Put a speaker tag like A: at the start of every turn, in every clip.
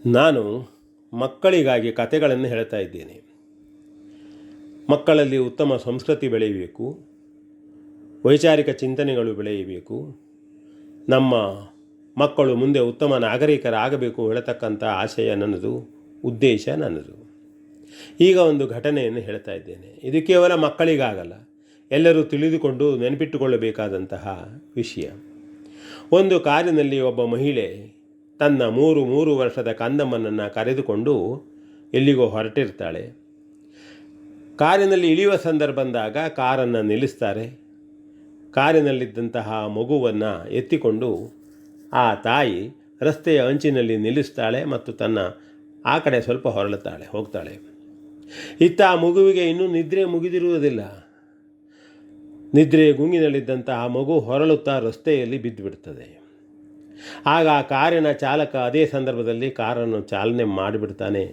A: ನಾನು ಮಕ್ಕಳಿಗಾಗಿ ಕಥೆಗಳನ್ನು ಹೇಳ್ತಾ ಇದ್ದೇನೆ. ಮಕ್ಕಳಲ್ಲಿ ಉತ್ತಮ ಸಂಸ್ಕೃತಿ ಬೆಳೆಯಬೇಕು, ವೈಚಾರಿಕ ಚಿಂತನೆಗಳು ಬೆಳೆಯಬೇಕು, ನಮ್ಮ ಮಕ್ಕಳು ಮುಂದೆ ಉತ್ತಮ ನಾಗರಿಕರಾಗಬೇಕು ಹೇಳತಕ್ಕಂಥ ಆಶಯ ನನ್ನದು, ಉದ್ದೇಶ ನನ್ನದು. ಈಗ ಒಂದು ಘಟನೆಯನ್ನು ಹೇಳ್ತಾ ಇದ್ದೇನೆ. ಇದು ಕೇವಲ ಮಕ್ಕಳಿಗಾಗಲ್ಲ, ಎಲ್ಲರೂ ತಿಳಿದುಕೊಂಡು ನೆನಪಿಟ್ಟುಕೊಳ್ಳಬೇಕಾದಂತಹ ವಿಷಯ. ಒಂದು ಕಾರಿನಲ್ಲಿ ಒಬ್ಬ ಮಹಿಳೆ ತನ್ನ ಮೂರು ವರ್ಷದ ಕಂದಮ್ಮನನ್ನು ಕರೆದುಕೊಂಡು ಎಲ್ಲಿಗೋ ಹೊರಟಿರ್ತಾಳೆ. ಕಾರಿನಲ್ಲಿ ಇಳಿಯುವ ಸಂದರ್ಭ ಬಂದಾಗ ಕಾರನ್ನು ನಿಲ್ಲಿಸ್ತಾರೆ. ಕಾರಿನಲ್ಲಿದ್ದಂತಹ ಮಗುವನ್ನು ಎತ್ತಿಕೊಂಡು ಆ ತಾಯಿ ರಸ್ತೆಯ ಅಂಚಿನಲ್ಲಿ ನಿಲ್ಲಿಸ್ತಾಳೆ ಮತ್ತು ತನ್ನ ಆ ಕಡೆ ಸ್ವಲ್ಪ ಹೋಗ್ತಾಳೆ. ಇತ್ತ ಆ ಮಗುವಿಗೆ ಇನ್ನೂ ನಿದ್ರೆ ಮುಗಿದಿರುವುದಿಲ್ಲ. ನಿದ್ರೆ ಗುಂಗಿನಲ್ಲಿದ್ದಂತಹ ಮಗು ಹೊರಳುತ್ತಾ ರಸ್ತೆಯಲ್ಲಿ ಬಿದ್ದುಬಿಡ್ತದೆ. ಆಗ ಆ ಕಾರಿನ ಚಾಲಕ ಅದೇ ಸಂದರ್ಭದಲ್ಲಿ ಕಾರನ್ನು ಚಾಲನೆ ಮಾಡಿಬಿಡ್ತಾನೆ.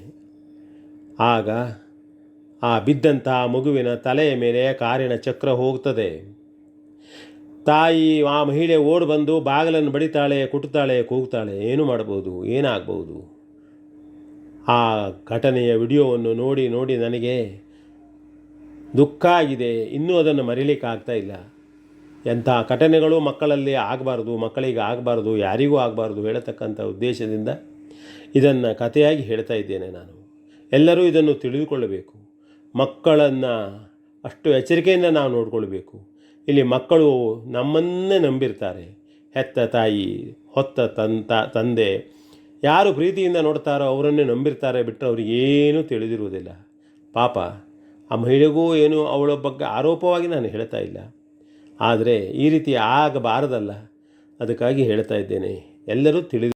A: ಆಗ ಆ ಬಿದ್ದಂತಹ ಮಗುವಿನ ತಲೆಯ ಮೇಲೆ ಕಾರಿನ ಚಕ್ರ ಹೋಗ್ತದೆ. ತಾಯಿ ಆ ಮಹಿಳೆ ಓಡಿ ಬಂದು ಬಾಗಿಲನ್ನು ಬಡಿತಾಳೆ, ಕುಟ್ತಾಳೆ, ಕೂಗ್ತಾಳೆ. ಏನು ಮಾಡ್ಬೋದು, ಏನಾಗ್ಬೋದು? ಆ ಘಟನೆಯ ವಿಡಿಯೋವನ್ನು ನೋಡಿ ನನಗೆ ದುಃಖ ಆಗಿದೆ. ಇನ್ನೂ ಅದನ್ನು ಮರೀಲಿಕ್ಕೆ ಆಗ್ತಾ ಇಲ್ಲ. ಎಂಥ ಘಟನೆಗಳು ಮಕ್ಕಳಲ್ಲಿ ಆಗಬಾರ್ದು, ಮಕ್ಕಳಿಗೆ ಆಗಬಾರ್ದು, ಯಾರಿಗೂ ಆಗಬಾರ್ದು ಹೇಳತಕ್ಕಂಥ ಉದ್ದೇಶದಿಂದ ಇದನ್ನು ಕಥೆಯಾಗಿ ಹೇಳ್ತಾ ಇದ್ದೇನೆ ನಾನು. ಎಲ್ಲರೂ ಇದನ್ನು ತಿಳಿದುಕೊಳ್ಳಬೇಕು. ಮಕ್ಕಳನ್ನು ಅಷ್ಟು ಎಚ್ಚರಿಕೆಯಿಂದ ನಾವು ನೋಡಿಕೊಳ್ಬೇಕು. ಇಲ್ಲಿ ಮಕ್ಕಳು ನಮ್ಮನ್ನೇ ನಂಬಿರ್ತಾರೆ. ಹೆತ್ತ ತಾಯಿ, ಹೊತ್ತ ತಂದೆ ಯಾರು ಪ್ರೀತಿಯಿಂದ ನೋಡ್ತಾರೋ ಅವರನ್ನೇ ನಂಬಿರ್ತಾರೆ ಬಿಟ್ಟರೆ ಅವ್ರಿಗೇನೂ ತಿಳಿದಿರುವುದಿಲ್ಲ. ಪಾಪ ಆ ಮಹಿಳೆಗೂ ಏನು ಅವಳ ಬಗ್ಗೆ ಆರೋಪವಾಗಿ ನಾನು ಹೇಳ್ತಾ ಇಲ್ಲ, ಆದರೆ ಈ ರೀತಿ ಆಗಬಾರದಲ್ಲ, ಅದಕ್ಕಾಗಿ ಹೇಳ್ತಾ ಇದ್ದೇನೆ. ಎಲ್ಲರೂ